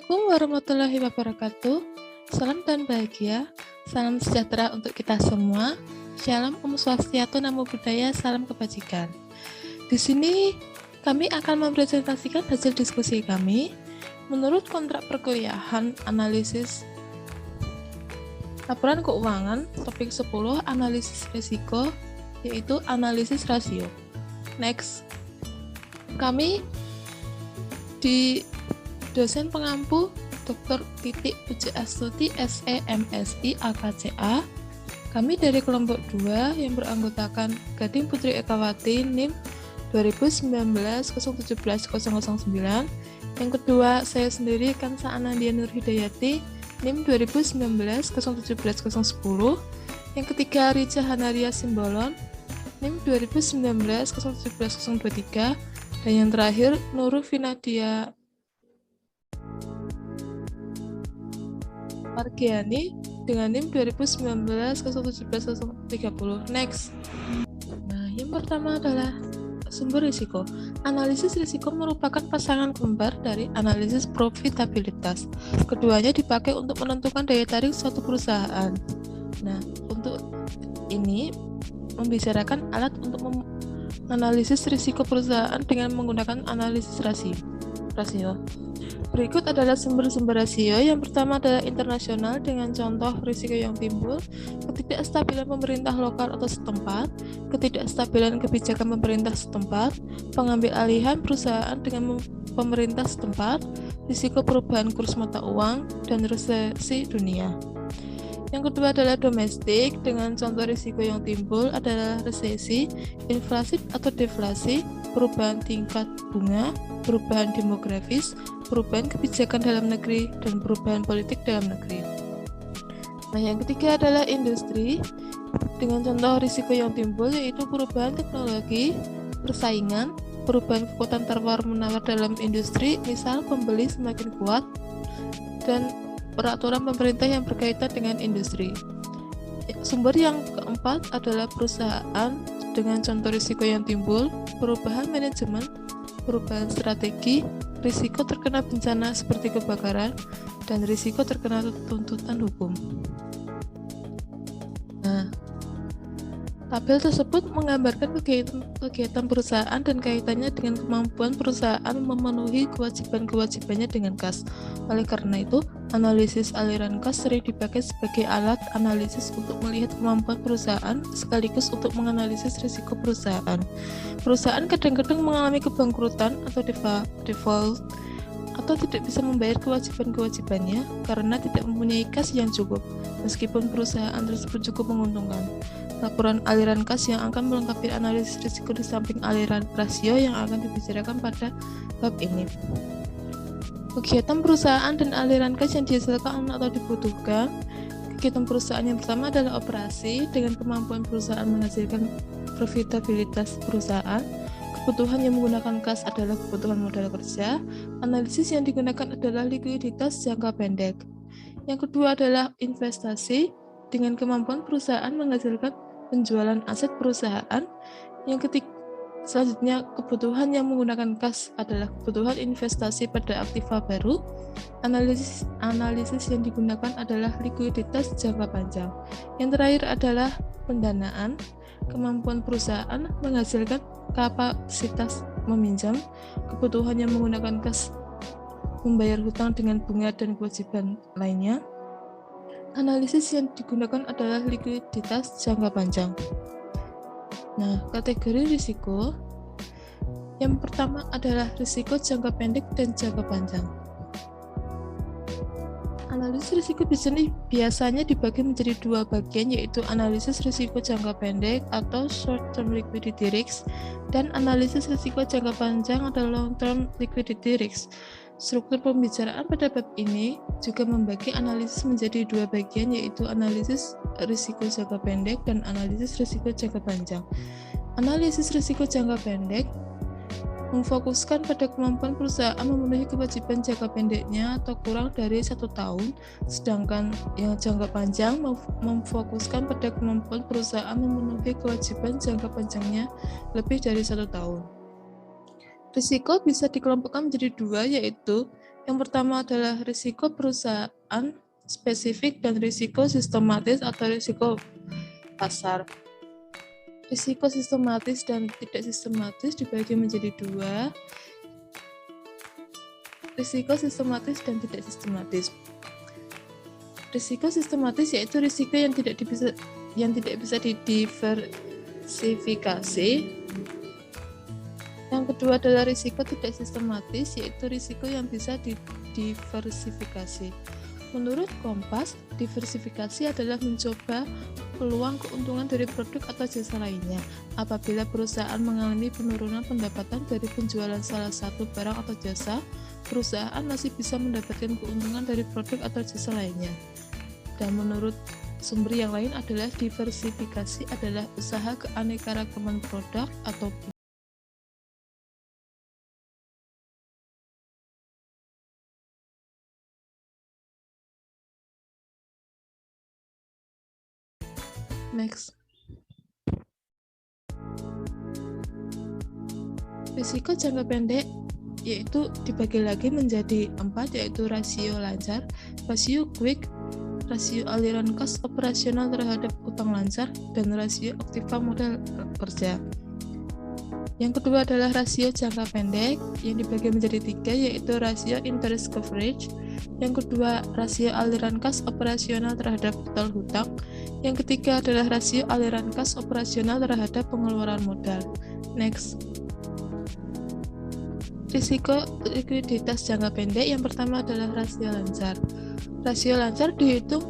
Assalamualaikum warahmatullahi wabarakatuh. Salam dan bahagia, salam sejahtera untuk kita semua. Shalom, Om Swastiastu, Namo Buddhaya, salam kebajikan. Di sini kami akan mempresentasikan hasil diskusi kami menurut kontrak perkuliahan analisis laporan keuangan topik 10 analisis risiko, yaitu analisis rasio. Next, kami di dosen pengampu Dr. Titik Puji Astuti SEMSI AKCA. Kami dari kelompok 2 yang beranggotakan Gading Putri Ekawati NIM 2019-017-009. Yang kedua, saya sendiri Kansa Anandia Nur Hidayati NIM 2019-017-010. Yang ketiga, Rica Hanaria Simbolon NIM 2019-017-023. Dan yang terakhir, Nurul Finadia Margiani dengan NIM 2019-017-030. Next. Nah, yang pertama adalah sumber risiko. Analisis risiko merupakan pasangan kembar dari analisis profitabilitas. Keduanya dipakai untuk menentukan daya tarik suatu perusahaan. Nah, untuk ini membicarakan alat untuk menganalisis risiko perusahaan dengan menggunakan analisis rasio. Berikut adalah sumber-sumber rasio. Yang pertama adalah internasional dengan contoh risiko yang timbul, ketidakstabilan pemerintah lokal atau setempat, ketidakstabilan kebijakan pemerintah setempat, pengambil alihan perusahaan dengan pemerintah setempat, risiko perubahan kurs mata uang, dan resesi dunia. Yang kedua adalah domestik dengan contoh risiko yang timbul adalah resesi, inflasi atau deflasi, perubahan tingkat bunga, perubahan demografis, perubahan kebijakan dalam negeri, dan perubahan politik dalam negeri. Nah, yang ketiga adalah industri dengan contoh risiko yang timbul yaitu perubahan teknologi, persaingan, perubahan kekuatan tawar-menawar dalam industri, misal pembeli semakin kuat, dan peraturan pemerintah yang berkaitan dengan industri. Sumber yang keempat adalah perusahaan dengan contoh risiko yang timbul, perubahan manajemen, perubahan strategi, risiko terkena bencana seperti kebakaran, dan risiko terkena tuntutan hukum. Nah, tabel tersebut menggambarkan kegiatan perusahaan dan kaitannya dengan kemampuan perusahaan memenuhi kewajiban-kewajibannya dengan kas. Oleh karena itu, analisis aliran kas sering dipakai sebagai alat analisis untuk melihat kemampuan perusahaan sekaligus untuk menganalisis risiko perusahaan. Perusahaan kadang-kadang mengalami kebangkrutan atau default atau tidak bisa membayar kewajiban-kewajibannya karena tidak mempunyai kas yang cukup, meskipun perusahaan tersebut cukup menguntungkan. Laporan aliran kas yang akan melengkapi analisis risiko di samping aliran rasio yang akan dibicarakan pada bab ini. Kegiatan perusahaan dan aliran kas yang dihasilkan atau dibutuhkan. Kegiatan perusahaan yang pertama adalah operasi dengan kemampuan perusahaan menghasilkan profitabilitas perusahaan. Kebutuhan yang menggunakan kas adalah kebutuhan modal kerja. Analisis yang digunakan adalah likuiditas jangka pendek. Yang kedua adalah investasi dengan kemampuan perusahaan menghasilkan penjualan aset perusahaan. Yang ketiga, selanjutnya kebutuhan yang menggunakan kas adalah kebutuhan investasi pada aktiva baru. Analisis yang digunakan adalah likuiditas jangka panjang. Yang terakhir adalah pendanaan. Kemampuan perusahaan menghasilkan kapasitas meminjam. Kebutuhan yang menggunakan kas membayar hutang dengan bunga dan kewajiban lainnya. Analisis yang digunakan adalah likuiditas jangka panjang. Nah, kategori risiko yang pertama adalah risiko jangka pendek dan jangka panjang. Analisis risiko biasanya dibagi menjadi dua bagian, yaitu analisis risiko jangka pendek atau short term liquidity risk dan analisis risiko jangka panjang atau long term liquidity risk. Struktur pembicaraan pada bab ini juga membagi analisis menjadi dua bagian, yaitu analisis risiko jangka pendek dan analisis risiko jangka panjang. Analisis risiko jangka pendek memfokuskan pada kemampuan perusahaan memenuhi kewajiban jangka pendeknya atau kurang dari 1 tahun, sedangkan yang jangka panjang memfokuskan pada kemampuan perusahaan memenuhi kewajiban jangka panjangnya lebih dari 1 tahun. Risiko bisa dikelompokkan menjadi dua, yaitu Yang pertama adalah risiko perusahaan spesifik dan risiko sistematis atau risiko pasar. Risiko sistematis dan tidak sistematis dibagi menjadi dua. Risiko sistematis dan tidak sistematis. Risiko sistematis yaitu risiko yang tidak bisa didiversifikasi. Yang kedua adalah risiko tidak sistematis, yaitu risiko yang bisa didiversifikasi. Menurut Kompas, diversifikasi adalah mencoba peluang keuntungan dari produk atau jasa lainnya. Apabila perusahaan mengalami penurunan pendapatan dari penjualan salah satu barang atau jasa, perusahaan masih bisa mendapatkan keuntungan dari produk atau jasa lainnya. Dan menurut sumber yang lain adalah diversifikasi adalah usaha keanekaragaman produk atau next. Risiko jangka pendek yaitu dibagi lagi menjadi 4, yaitu rasio lancar, rasio quick, rasio aliran kas operasional terhadap utang lancar, dan rasio aktiva modal kerja. Yang kedua adalah rasio jangka pendek yang dibagi menjadi 3, yaitu rasio interest coverage. Yang kedua, rasio aliran kas operasional terhadap total hutang. Yang ketiga adalah rasio aliran kas operasional terhadap pengeluaran modal. Next. Risiko likuiditas jangka pendek yang pertama adalah rasio lancar. Rasio lancar dihitung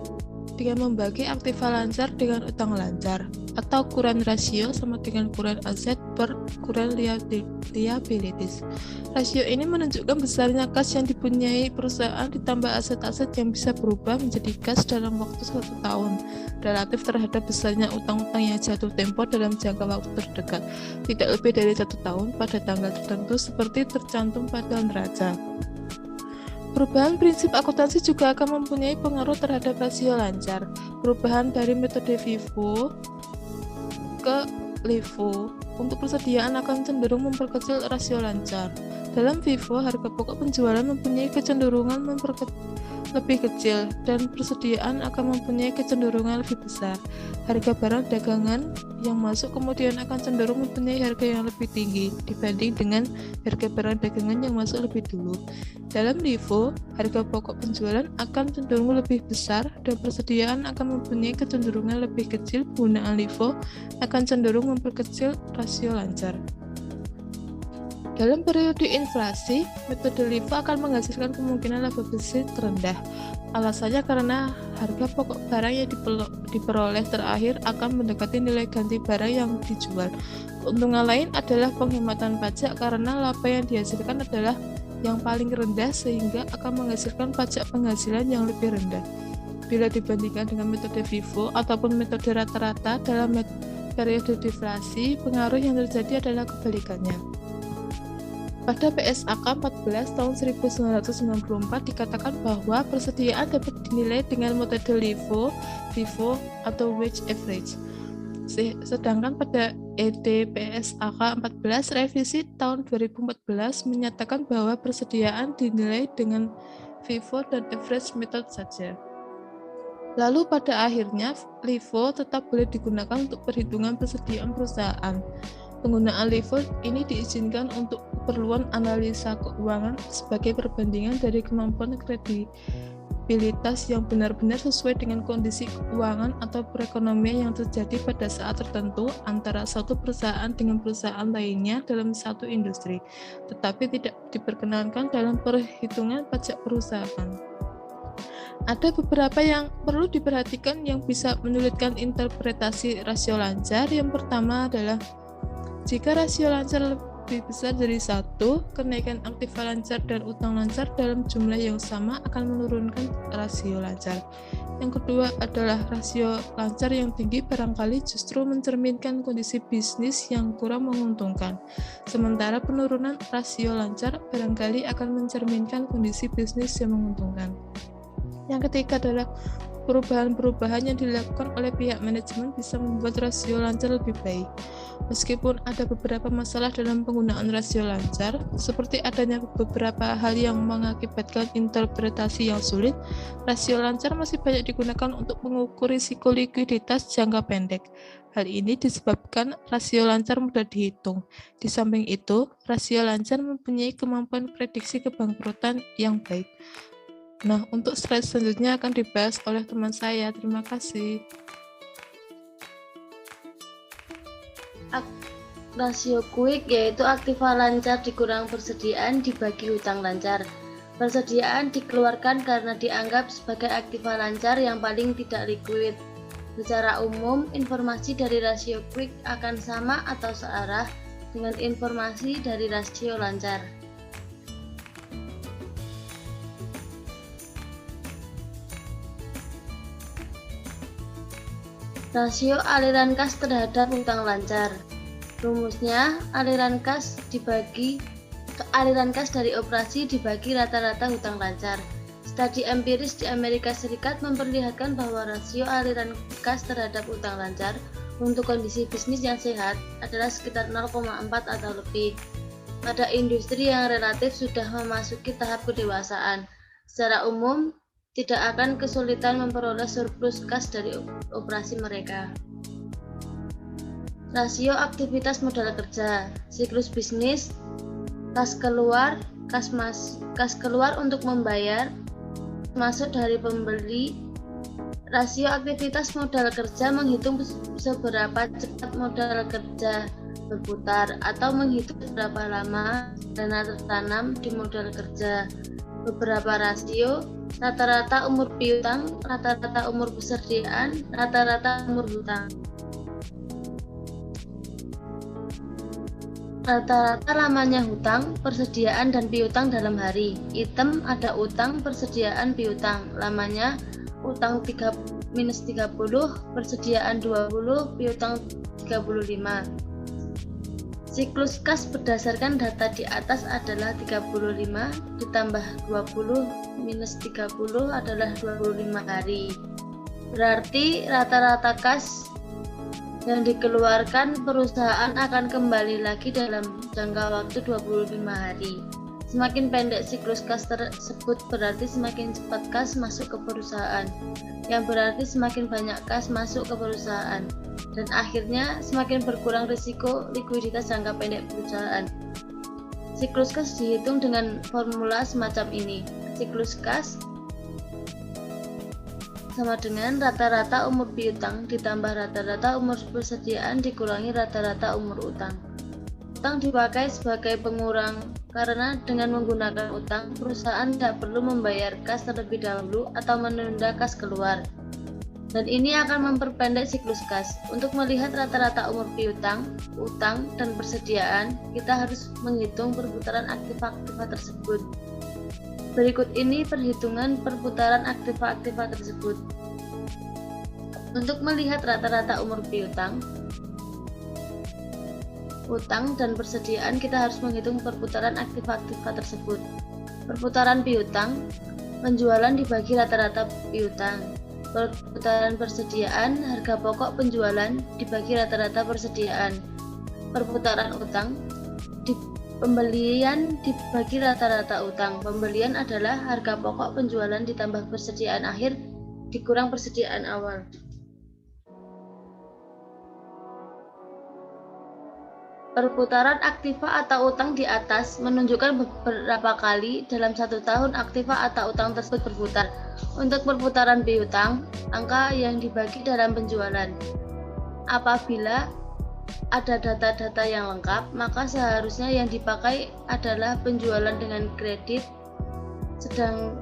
dengan membagi aktiva lancar dengan utang lancar, atau current ratio sama dengan current asset per current liabilities. Rasio ini menunjukkan besarnya kas yang dipunyai perusahaan ditambah aset-aset yang bisa berubah menjadi kas dalam waktu 1 tahun, relatif terhadap besarnya utang-utang yang jatuh tempo dalam jangka waktu terdekat, tidak lebih dari 1 tahun pada tanggal tertentu seperti tercantum pada neraca. Perubahan prinsip akuntansi juga akan mempunyai pengaruh terhadap rasio lancar. Perubahan dari metode FIFO ke LIFO untuk persediaan akan cenderung memperkecil rasio lancar. Dalam FIFO, harga pokok penjualan mempunyai kecenderungan lebih kecil dan persediaan akan mempunyai kecenderungan lebih besar. Harga barang dagangan yang masuk kemudian akan cenderung mempunyai harga yang lebih tinggi dibanding dengan harga barang dagangan yang masuk lebih dulu. Dalam LIFO, harga pokok penjualan akan cenderung lebih besar dan persediaan akan mempunyai kecenderungan lebih kecil. Penggunaan LIFO akan cenderung memperkecil rasio lancar. Dalam periode inflasi, metode LIFO akan menghasilkan kemungkinan laba bersih terendah. Alasannya karena harga pokok barang yang diperoleh terakhir akan mendekati nilai ganti barang yang dijual. Keuntungan lain adalah penghematan pajak karena laba yang dihasilkan adalah yang paling rendah sehingga akan menghasilkan pajak penghasilan yang lebih rendah. Bila dibandingkan dengan metode FIFO ataupun metode rata-rata dalam periode deflasi, pengaruh yang terjadi adalah kebalikannya. Pada PSAK 14 tahun 1994 dikatakan bahwa persediaan dapat dinilai dengan metode LIFO, FIFO, atau wage average. Sedangkan pada ED-PSAK 14 revisi tahun 2014 menyatakan bahwa persediaan dinilai dengan FIFO dan average method saja. Lalu pada akhirnya LIFO tetap boleh digunakan untuk perhitungan persediaan perusahaan. Penggunaan LIFO ini diizinkan untuk keperluan analisa keuangan sebagai perbandingan dari kemampuan kredibilitas yang benar-benar sesuai dengan kondisi keuangan atau perekonomian yang terjadi pada saat tertentu antara suatu perusahaan dengan perusahaan lainnya dalam satu industri, tetapi tidak diperkenankan dalam perhitungan pajak perusahaan. Ada beberapa yang perlu diperhatikan yang bisa menyulitkan interpretasi rasio lancar. Yang pertama adalah jika rasio lancar lebih besar dari 1, kenaikan aktiva lancar dan utang lancar dalam jumlah yang sama akan menurunkan rasio lancar. Yang kedua adalah rasio lancar yang tinggi barangkali justru mencerminkan kondisi bisnis yang kurang menguntungkan, sementara penurunan rasio lancar barangkali akan mencerminkan kondisi bisnis yang menguntungkan. Yang ketiga adalah Perubahan-perubahan yang dilakukan oleh pihak manajemen bisa membuat rasio lancar lebih baik. Meskipun ada beberapa masalah dalam penggunaan rasio lancar, seperti adanya beberapa hal yang mengakibatkan interpretasi yang sulit, rasio lancar masih banyak digunakan untuk mengukur risiko likuiditas jangka pendek. Hal ini disebabkan rasio lancar mudah dihitung. Di samping itu, rasio lancar mempunyai kemampuan prediksi kebangkrutan yang baik. Nah, untuk slide selanjutnya akan dibahas oleh teman saya. Terima kasih. Rasio Quick yaitu aktiva lancar dikurang persediaan dibagi hutang lancar. Persediaan dikeluarkan karena dianggap sebagai aktiva lancar yang paling tidak likuid. Secara umum, informasi dari rasio Quick akan sama atau searah dengan informasi dari rasio lancar. Rasio aliran kas terhadap hutang lancar. Rumusnya, aliran kas dari operasi dibagi rata-rata hutang lancar. Studi empiris di Amerika Serikat memperlihatkan bahwa rasio aliran kas terhadap hutang lancar untuk kondisi bisnis yang sehat adalah sekitar 0,4 atau lebih. Pada industri yang relatif sudah memasuki tahap kedewasaan, secara umum tidak akan kesulitan memperoleh surplus kas dari operasi mereka. Rasio aktivitas modal kerja, siklus bisnis, kas keluar untuk membayar, masuk dari pembeli. Rasio aktivitas modal kerja menghitung seberapa cepat modal kerja berputar atau menghitung berapa lama dana tertanam di modal kerja. Beberapa rasio: rata-rata umur piutang, rata-rata umur persediaan, rata-rata umur hutang. Rata-rata lamanya hutang, persediaan, dan piutang dalam hari. Item ada utang, persediaan, piutang. Lamanya utang minus 30, persediaan 20, piutang 35. Siklus kas berdasarkan data di atas adalah 35 ditambah 20 minus 30 adalah 25 hari. Berarti rata-rata kas yang dikeluarkan perusahaan akan kembali lagi dalam jangka waktu 25 hari. Semakin pendek siklus kas tersebut berarti semakin cepat kas masuk ke perusahaan, yang berarti semakin banyak kas masuk ke perusahaan. Dan akhirnya semakin berkurang risiko likuiditas jangka pendek perusahaan. Siklus kas dihitung dengan formula semacam ini. Siklus kas sama dengan rata-rata umur piutang ditambah rata-rata umur persediaan dikurangi rata-rata umur utang. Utang dipakai sebagai pengurang karena dengan menggunakan utang, perusahaan tidak perlu membayar kas terlebih dahulu atau menunda kas keluar. Dan ini akan memperpendek siklus kas. Untuk melihat rata-rata umur piutang, utang, dan persediaan, kita harus menghitung perputaran aktiva-aktiva tersebut. Berikut ini perhitungan perputaran aktiva-aktiva tersebut. Untuk melihat rata-rata umur piutang, utang, dan persediaan, kita harus menghitung perputaran aktiva-aktiva tersebut. Perputaran piutang, penjualan dibagi rata-rata piutang. Perputaran persediaan, harga pokok penjualan dibagi rata-rata persediaan. Perputaran utang, pembelian dibagi rata-rata utang. Pembelian adalah harga pokok penjualan ditambah persediaan akhir dikurang persediaan awal. Perputaran aktiva atau utang di atas menunjukkan beberapa kali dalam satu tahun aktiva atau utang tersebut berputar. Untuk perputaran piutang, angka yang dibagi dalam penjualan. Apabila ada data-data yang lengkap, maka seharusnya yang dipakai adalah penjualan dengan kredit, sedang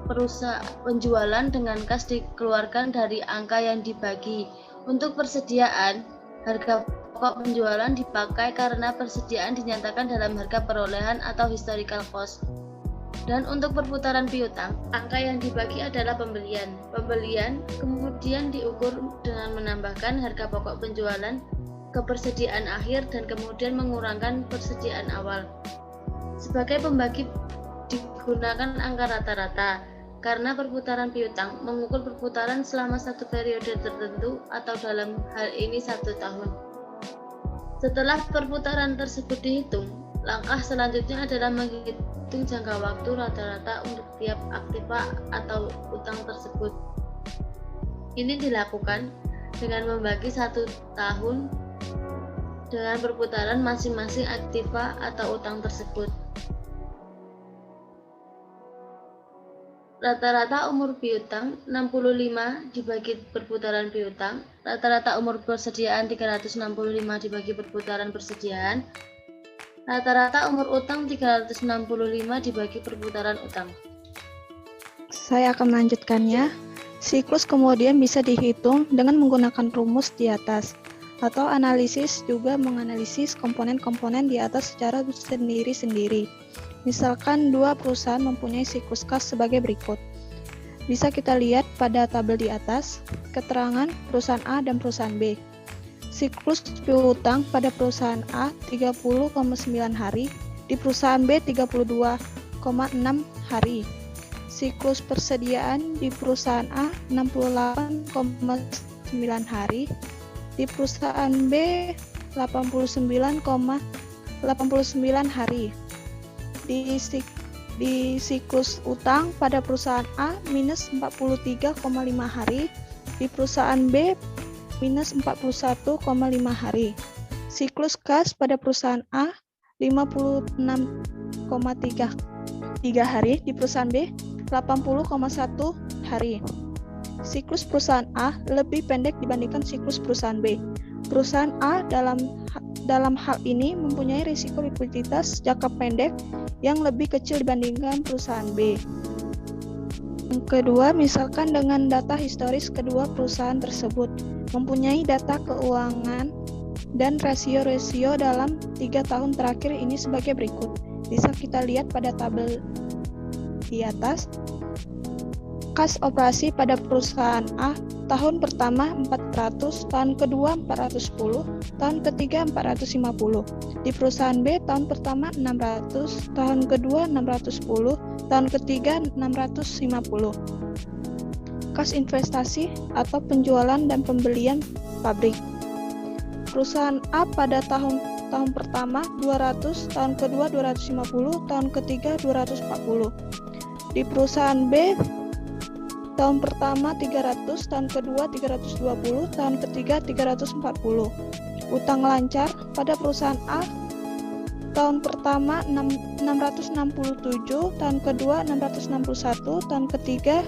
penjualan dengan kas dikeluarkan dari angka yang dibagi. Untuk persediaan, harga pokok penjualan dipakai karena persediaan dinyatakan dalam harga perolehan atau historical cost. Dan untuk perputaran piutang, angka yang dibagi adalah pembelian. Pembelian kemudian diukur dengan menambahkan harga pokok penjualan ke persediaan akhir dan kemudian mengurangkan persediaan awal. Sebagai pembagi digunakan angka rata-rata. karena perputaran piutang mengukur perputaran selama satu periode tertentu atau dalam hal ini 1 tahun. Setelah perputaran tersebut dihitung, langkah selanjutnya adalah menghitung jangka waktu rata-rata untuk tiap aktiva atau utang tersebut. Ini dilakukan dengan membagi 1 tahun dengan perputaran masing-masing aktiva atau utang tersebut. Rata-rata umur piutang 65 dibagi perputaran piutang, rata-rata umur persediaan 365 dibagi perputaran persediaan, rata-rata umur utang 365 dibagi perputaran utang. Saya akan melanjutkannya. Siklus kemudian bisa dihitung dengan menggunakan rumus di atas, atau analisis juga menganalisis komponen-komponen di atas secara sendiri-sendiri. Misalkan dua perusahaan mempunyai siklus kas sebagai berikut. Bisa kita lihat pada tabel di atas, keterangan perusahaan A dan perusahaan B. Siklus piutang pada perusahaan A 30,9 hari, di perusahaan B 32,6 hari. Siklus persediaan di perusahaan A 68,9 hari, di perusahaan B 89,89 hari. Di siklus utang pada perusahaan A minus 43,5 hari, di perusahaan B minus 41,5 hari. Siklus kas pada perusahaan A 56,3 hari, di perusahaan B 80,1 hari. Siklus perusahaan A lebih pendek dibandingkan siklus perusahaan B. Perusahaan A dalam hal ini mempunyai risiko likuiditas jangka pendek yang lebih kecil dibandingkan perusahaan B. Yang kedua, misalkan dengan data historis kedua perusahaan tersebut mempunyai data keuangan dan rasio-rasio dalam 3 tahun terakhir ini sebagai berikut. Bisa kita lihat pada tabel di atas. Kas operasi pada perusahaan A tahun pertama 400, tahun kedua 410, tahun ketiga 450. Di perusahaan B tahun pertama 600, tahun kedua 610, tahun ketiga 650. Kas investasi atau penjualan dan pembelian pabrik. Perusahaan A pada tahun pertama 200, tahun kedua 250, tahun ketiga 240. Di perusahaan B tahun pertama 300, tahun kedua 320, tahun ketiga 340. Utang lancar pada perusahaan A tahun pertama 667, tahun kedua 661, tahun ketiga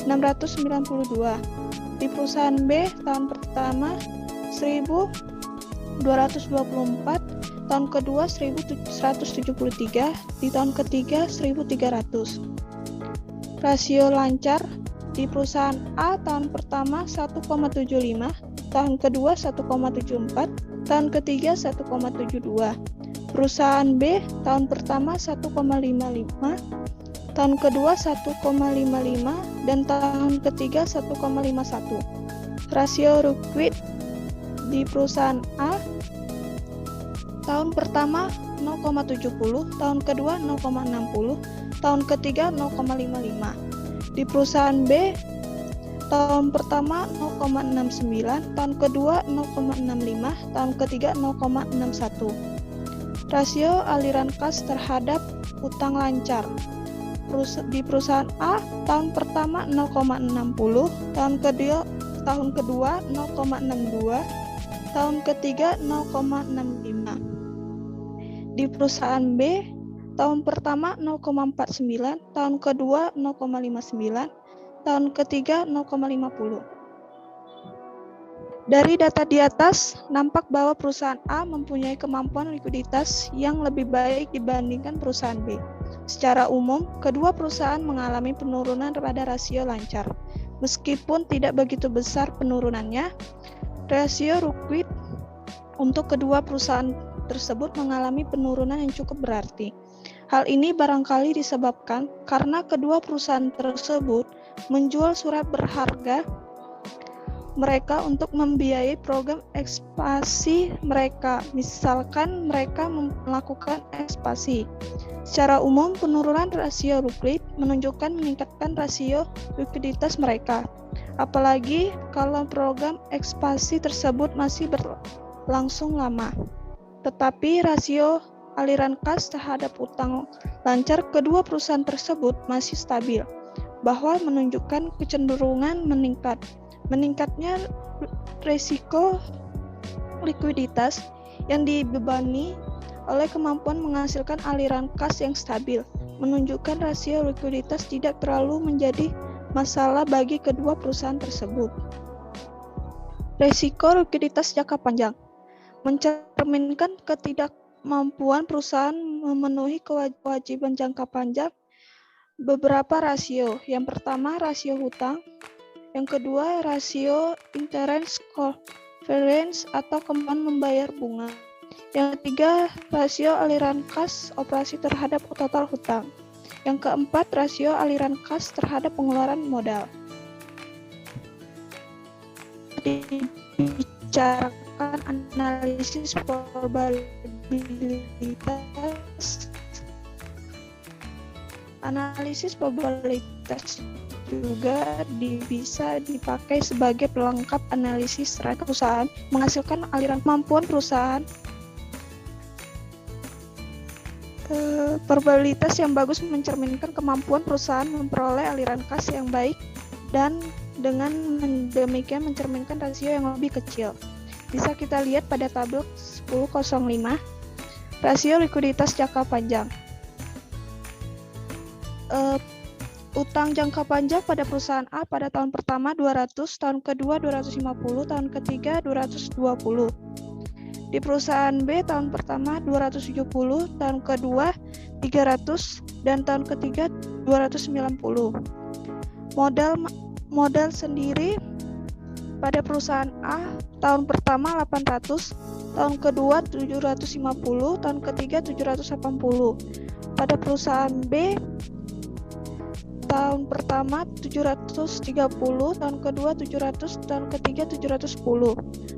692. Di perusahaan B tahun pertama 1224, tahun kedua 1173, di tahun ketiga 1300. Rasio lancar di perusahaan A tahun pertama 1,75, tahun kedua 1,74, tahun ketiga 1,72. Perusahaan B tahun pertama 1,55, tahun kedua 1,55, dan tahun ketiga 1,51. Rasio liquid di perusahaan A tahun pertama 0,70, tahun kedua 0,60, tahun ketiga 0,55. Di perusahaan B tahun pertama 0,69, tahun kedua 0,65, tahun ketiga 0,61. Rasio aliran kas terhadap utang lancar. Di perusahaan A tahun pertama 0,60, tahun kedua 0,62, tahun ketiga 0,65. Di perusahaan B tahun pertama 0,49, tahun kedua 0,59, tahun ketiga 0,50. Dari data di atas, nampak bahwa perusahaan A mempunyai kemampuan likuiditas yang lebih baik dibandingkan perusahaan B. Secara umum, kedua perusahaan mengalami penurunan pada rasio lancar. Meskipun tidak begitu besar penurunannya, rasio liquid untuk kedua perusahaan tersebut mengalami penurunan yang cukup berarti. Hal ini barangkali disebabkan karena kedua perusahaan tersebut menjual surat berharga mereka untuk membiayai program ekspansi mereka. Misalkan mereka melakukan ekspansi. Secara umum, penurunan rasio liquid menunjukkan meningkatkan rasio likuiditas mereka. Apalagi kalau program ekspansi tersebut masih berlangsung lama. Tetapi rasio aliran kas terhadap utang lancar kedua perusahaan tersebut masih stabil, bahwa menunjukkan kecenderungan meningkat. Meningkatnya risiko likuiditas yang dibebani oleh kemampuan menghasilkan aliran kas yang stabil, menunjukkan rasio likuiditas tidak terlalu menjadi masalah bagi kedua perusahaan tersebut. Risiko likuiditas jangka panjang mencerminkan ketidakmampuan perusahaan memenuhi kewajiban jangka panjang beberapa rasio. Yang pertama, rasio hutang. Yang kedua, rasio interest coverage atau kemampuan membayar bunga. Yang ketiga, rasio aliran kas operasi terhadap total hutang. Yang keempat, rasio aliran kas terhadap pengeluaran modal. Dibicarakan analisis probabilitas. Analisis probabilitas juga bisa dipakai sebagai pelengkap analisis perusahaan, menghasilkan aliran kemampuan perusahaan. Probabilitas yang bagus mencerminkan kemampuan perusahaan memperoleh aliran kas yang baik dan dengan demikian mencerminkan rasio yang lebih kecil. Bisa kita lihat pada tabel 10.05, rasio likuiditas jangka panjang. Utang jangka panjang pada perusahaan A pada tahun pertama 200, tahun kedua 250, tahun ketiga 220. Di perusahaan B tahun pertama 270, tahun kedua 300, dan tahun ketiga 290. Modal sendiri pada perusahaan A tahun pertama 800, tahun kedua 750, tahun ketiga 780. Pada perusahaan B tahun pertama 730, tahun kedua 700, tahun ketiga 710.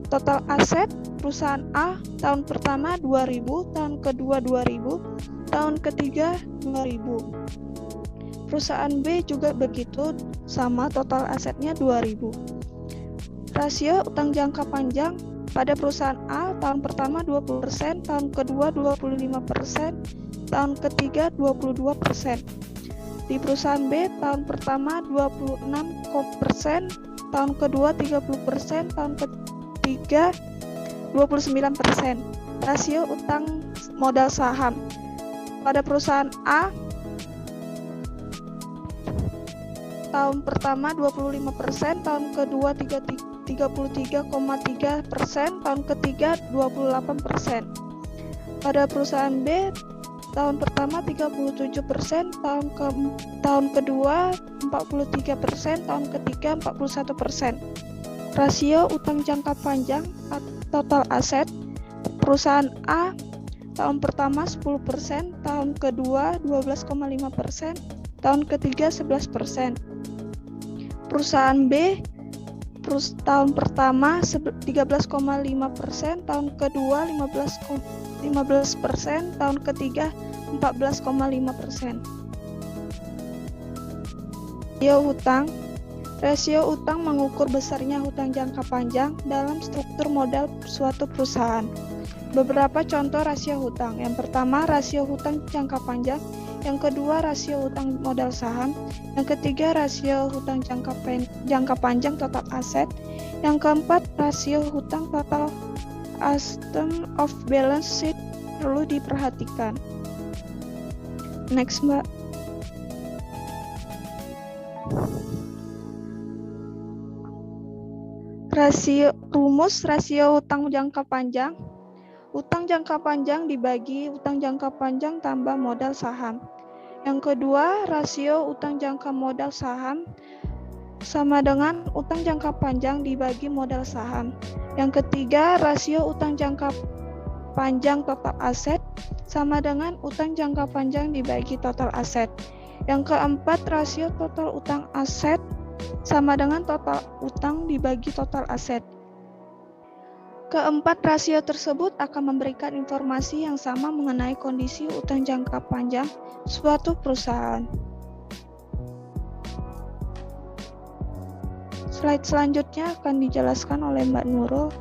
Total aset perusahaan A tahun pertama 2000, tahun kedua 2000, tahun ketiga 2000. Perusahaan B juga begitu, sama total asetnya 2000. Rasio utang jangka panjang pada perusahaan A tahun pertama 20%, tahun kedua 25%, tahun ketiga 22%. Di perusahaan B tahun pertama 26%, tahun kedua 30%, tahun ketiga 29%. Rasio utang modal saham pada perusahaan A tahun pertama 25%, tahun kedua 33,3%, tahun ketiga 28%. Pada perusahaan B tahun pertama 37%, tahun kedua 43%, tahun ketiga 41%. Rasio utang jangka panjang total aset perusahaan A tahun pertama 10%, tahun kedua 12,5%, tahun ketiga 11%. Perusahaan B tahun pertama 13,5%, tahun kedua 15%, tahun ketiga 14,5%. Rasio utang mengukur besarnya hutang jangka panjang dalam struktur modal suatu perusahaan. Beberapa contoh rasio hutang. Yang pertama, rasio hutang jangka panjang. Yang kedua, rasio hutang modal saham. Yang ketiga, rasio hutang jangka panjang total aset. Yang keempat, rasio hutang total item of balance sheet perlu diperhatikan. Next, Mbak. Rumus rasio hutang jangka panjang. Utang jangka panjang dibagi utang jangka panjang tambah modal saham. Yang kedua, rasio utang jangka modal saham sama dengan utang jangka panjang dibagi modal saham. Yang ketiga, rasio utang jangka panjang total aset sama dengan utang jangka panjang dibagi total aset. Yang keempat, rasio total utang aset sama dengan total utang dibagi total aset. Keempat rasio tersebut akan memberikan informasi yang sama mengenai kondisi utang jangka panjang suatu perusahaan. Slide selanjutnya akan dijelaskan oleh Mbak Nurul.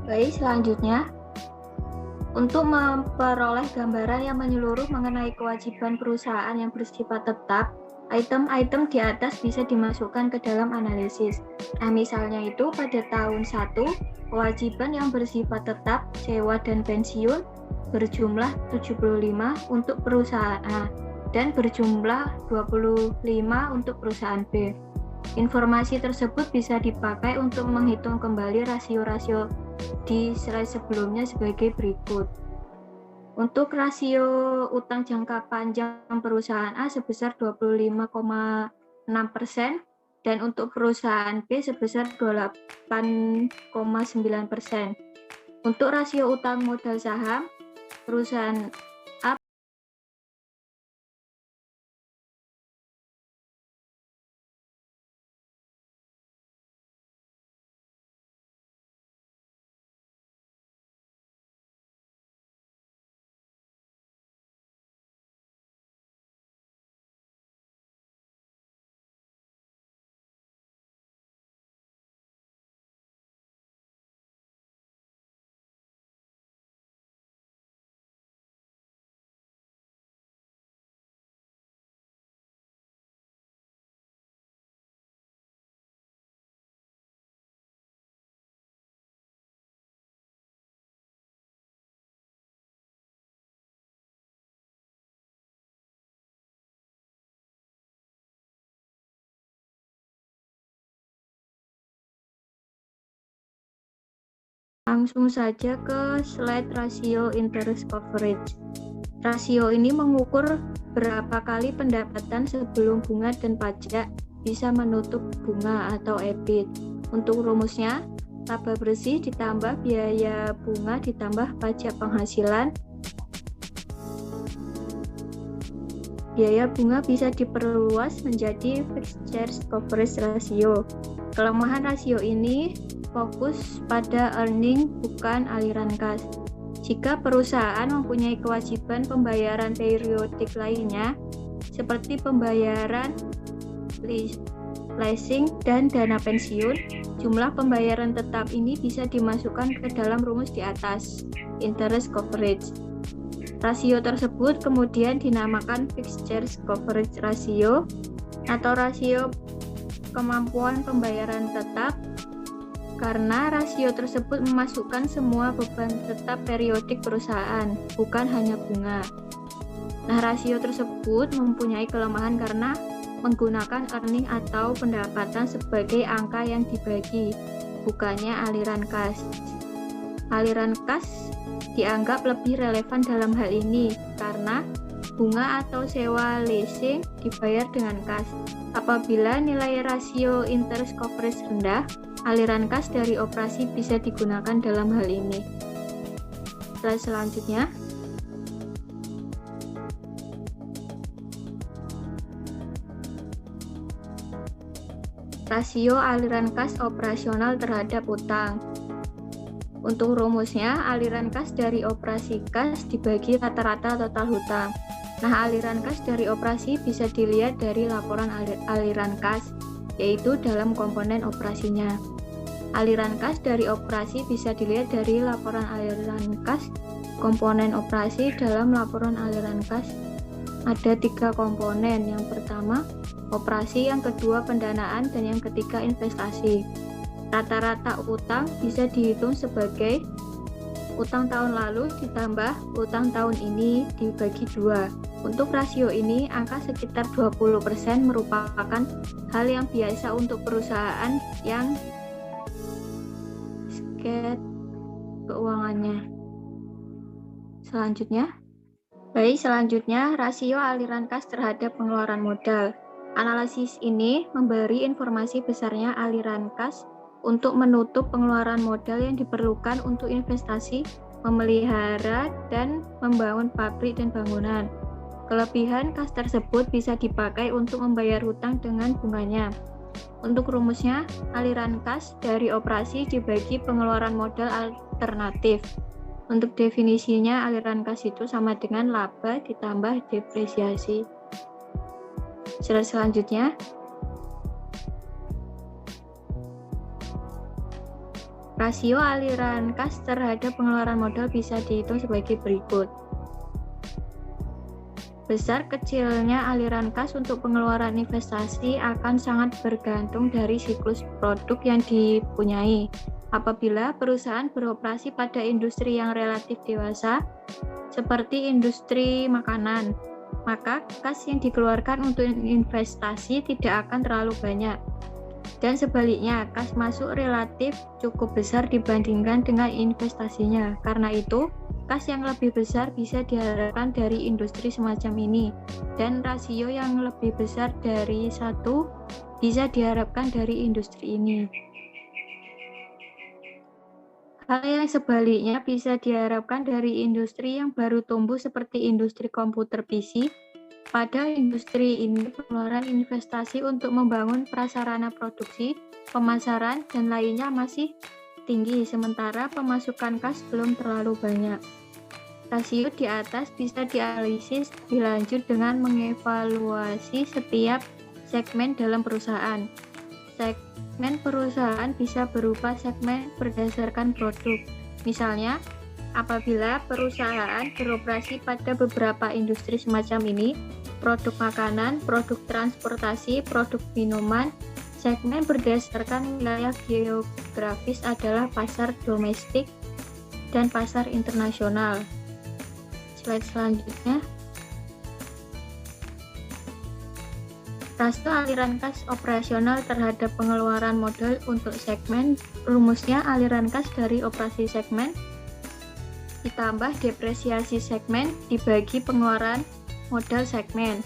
Baik, selanjutnya, untuk memperoleh gambaran yang menyeluruh mengenai kewajiban perusahaan yang bersifat tetap, item-item di atas bisa dimasukkan ke dalam analisis. Nah, misalnya itu pada tahun 1, kewajiban yang bersifat tetap, sewa dan pensiun berjumlah 75 untuk perusahaan A dan berjumlah 25 untuk perusahaan B. Informasi tersebut bisa dipakai untuk menghitung kembali rasio-rasio di slide sebelumnya sebagai berikut. Untuk rasio utang jangka panjang perusahaan A sebesar 25,6% dan untuk perusahaan B sebesar 28,9%. Untuk rasio utang modal saham, perusahaan A Langsung saja ke slide rasio interest coverage. Rasio ini mengukur berapa kali pendapatan sebelum bunga dan pajak bisa menutup bunga atau EBIT. Untuk rumusnya, laba bersih ditambah biaya bunga ditambah pajak penghasilan. Biaya bunga bisa diperluas menjadi fixed charge coverage ratio. Kelemahan rasio ini fokus pada earning bukan aliran kas. Jika perusahaan mempunyai kewajiban pembayaran periodik lainnya, seperti pembayaran leasing dan dana pensiun, jumlah pembayaran tetap ini bisa dimasukkan ke dalam rumus di atas, interest coverage. Rasio tersebut kemudian dinamakan fixed charge coverage ratio atau rasio kemampuan pembayaran tetap, karena rasio tersebut memasukkan semua beban tetap periodik perusahaan, bukan hanya bunga. Nah, rasio tersebut mempunyai kelemahan karena menggunakan earning atau pendapatan sebagai angka yang dibagi, bukannya aliran kas. Aliran kas dianggap lebih relevan dalam hal ini karena bunga atau sewa leasing dibayar dengan kas. Apabila nilai rasio interest coverage rendah, aliran kas dari operasi bisa digunakan dalam hal ini. Slide selanjutnya. Rasio aliran kas operasional terhadap utang. Untuk rumusnya, aliran kas dari operasi kas dibagi rata-rata total hutang. Nah, aliran kas dari operasi bisa dilihat dari laporan aliran kas, yaitu dalam komponen operasinya. Aliran kas dari operasi bisa dilihat dari laporan aliran kas, komponen operasi dalam laporan aliran kas. Ada 3 komponen, yang pertama operasi, yang kedua pendanaan, dan yang ketiga investasi. Rata-rata utang bisa dihitung sebagai utang tahun lalu ditambah utang tahun ini dibagi 2. Untuk rasio ini, angka sekitar 20% merupakan hal yang biasa untuk perusahaan yang sket keuangannya. Selanjutnya, rasio aliran kas terhadap pengeluaran modal. Analisis ini memberi informasi besarnya aliran kas untuk menutup pengeluaran modal yang diperlukan untuk investasi, memelihara, dan membangun pabrik dan bangunan. Kelebihan kas tersebut bisa dipakai untuk membayar hutang dengan bunganya. Untuk rumusnya, aliran kas dari operasi dibagi pengeluaran modal alternatif. Untuk definisinya, aliran kas itu sama dengan laba ditambah depresiasi. Slide selanjutnya. Rasio aliran kas terhadap pengeluaran modal bisa dihitung sebagai berikut. Besar kecilnya aliran kas untuk pengeluaran investasi akan sangat bergantung dari siklus produk yang dipunyai. Apabila perusahaan beroperasi pada industri yang relatif dewasa, seperti industri makanan, maka kas yang dikeluarkan untuk investasi tidak akan terlalu banyak. Dan sebaliknya, kas masuk relatif cukup besar dibandingkan dengan investasinya. Karena itu, kas yang lebih besar bisa diharapkan dari industri semacam ini, dan rasio yang lebih besar dari 1 bisa diharapkan dari industri ini. Hal yang sebaliknya bisa diharapkan dari industri yang baru tumbuh seperti industri komputer PC. Pada industri ini, pengeluaran investasi untuk membangun prasarana produksi, pemasaran, dan lainnya masih tinggi, sementara pemasukan kas belum terlalu banyak. Rasio di atas bisa dianalisis lebih lanjut dengan mengevaluasi setiap segmen dalam perusahaan. Segmen perusahaan bisa berupa segmen berdasarkan produk. Misalnya, apabila perusahaan beroperasi pada beberapa industri semacam ini, produk makanan, produk transportasi, produk minuman, segmen berdasarkan wilayah geografis adalah pasar domestik dan pasar internasional. Slide selanjutnya. Rasio aliran kas operasional terhadap pengeluaran modal untuk segmen. Rumusnya aliran kas dari operasi segmen ditambah depresiasi segmen dibagi pengeluaran modal segmen.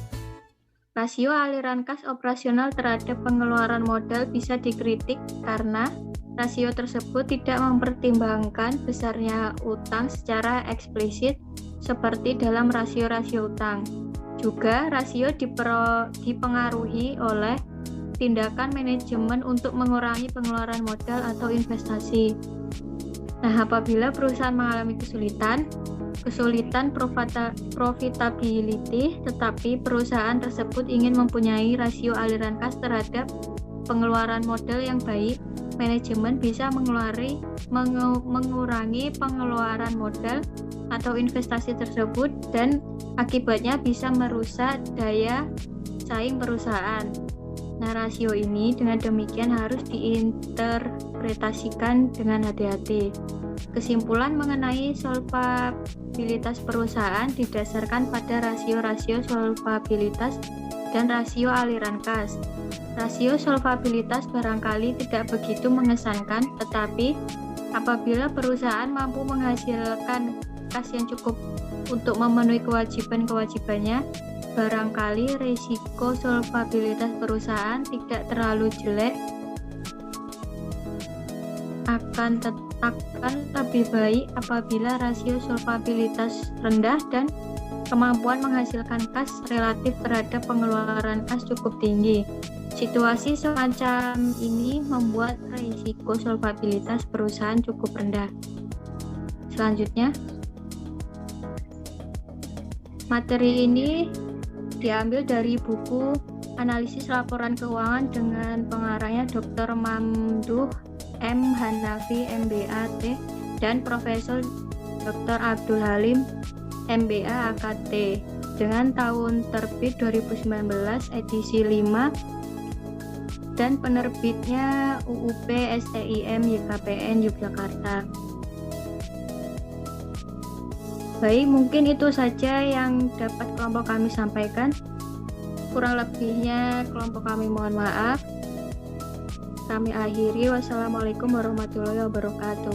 Rasio aliran kas operasional terhadap pengeluaran modal bisa dikritik karena rasio tersebut tidak mempertimbangkan besarnya utang secara eksplisit seperti dalam rasio-rasio utang. Juga rasio dipengaruhi oleh tindakan manajemen untuk mengurangi pengeluaran modal atau investasi. Nah, apabila perusahaan mengalami kesulitan profitability, tetapi perusahaan tersebut ingin mempunyai rasio aliran kas terhadap pengeluaran modal yang baik, manajemen bisa mengurangi pengeluaran modal atau investasi tersebut dan akibatnya bisa merusak daya saing perusahaan. Nah, rasio ini dengan demikian harus diinterpretasikan dengan hati-hati. Kesimpulan mengenai solvabilitas perusahaan didasarkan pada rasio-rasio solvabilitas dan rasio aliran kas. Rasio solvabilitas barangkali tidak begitu mengesankan, tetapi apabila perusahaan mampu menghasilkan kas yang cukup untuk memenuhi kewajiban-kewajibannya, barangkali risiko solvabilitas perusahaan tidak terlalu jelek, akan lebih baik apabila rasio solvabilitas rendah dan kemampuan menghasilkan kas relatif terhadap pengeluaran kas cukup tinggi. Situasi semacam ini membuat risiko solvabilitas perusahaan cukup rendah. Selanjutnya, materi ini diambil dari buku Analisis Laporan Keuangan dengan pengarangnya Dr. Mamduh M. Hanafi MBA/T dan Profesor Dr. Abdul Halim MBA AKT dengan tahun terbit 2019 edisi 5 dan penerbitnya UUP STIM YKPN Yogyakarta. Baik, mungkin itu saja yang dapat kelompok kami sampaikan. Kurang lebihnya kelompok kami mohon maaf. Kami akhiri. Wassalamualaikum warahmatullahi wabarakatuh.